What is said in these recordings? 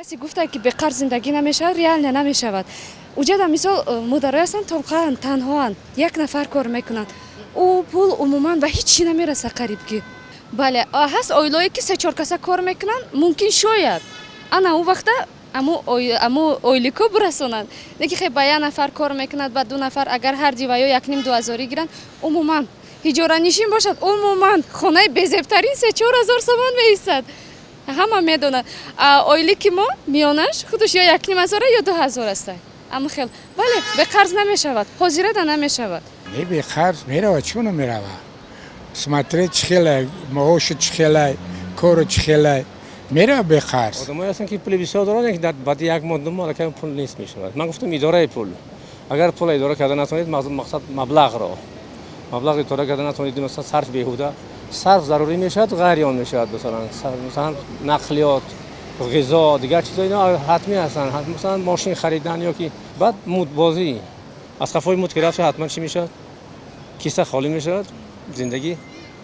کسی گفته که به قرض زندگی نمیشود ریال نمیشود. اوجا مثال مدرای هستند تنها یک نفر کار میکنند. او پول عموما به هیچ چی نمیرسه قریبی. بله هست اویلایی که سه چهار کس کار میکنند ممکن شاید انا او وقتا امو اویلیکو برسونند. دیگه خیلی با یک نفر کار میکند با دو نفر اگر هر دیوایو 1,5-2,000 گیرند عموما اجاره نشین باشد عموما خانه بزرگترین 3-4 هزار تومان میایستد. همه میدونن اویلی که ما میانش خودش یا 1,500 یا 2,000 است. اما خیلی بله به قرض نمیشود حاضره ده نمیشود. نه به قرض میرود چون میرود سمتره چخیله معاش چخیله کار چخیله میره به قرض. آدمایی هستن که پول بسیار دارن که بعد یک ماه دو ماه که پول نیست میشود. من گفتم اداره پول اگر پول اداره کردن نتونید مقصد مبلغ اداره کردن نتونید مثلا صرف بیهوده صرف ضروری میشد غیر آن میشد مثلا نقلیات غذا دیگر چیزا اینا حتمی هستن مثلا ماشین خریدن یا که بعد مود بازی از قفای مود که رفت حتما چی میشد کیسه خالی میشد زندگی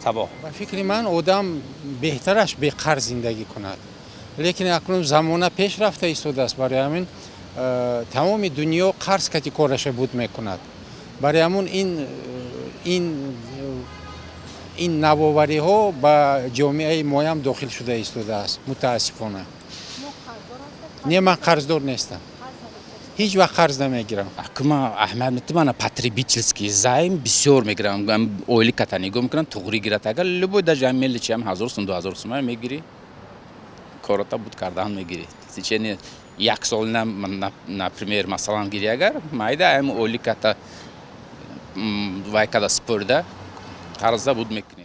تباه. با فکر من آدم بهترش به قرض زندگی کند لیکن اکنون زمانه پیش رفته ایستاده است برای همین تمام دنیا قرض کتی کارش بود میکند برای همون این نوآوری ها با جامعه ما هم داخل شده ایستاده است متاسفانه. نه من قرضدار نیستم هیچ وقت قرض نمیگیرم. Акыма Ахмад митмана потребительский займ бисёр мегирам ойли катаниго мекунам тугри гират агар любой даже амели чам 1000 сум 2000 сум мегири корота буд кардан мегири сичени як сол например масалан гири агар майда ам ойли ката вай када спорда қарызда буд мекунем.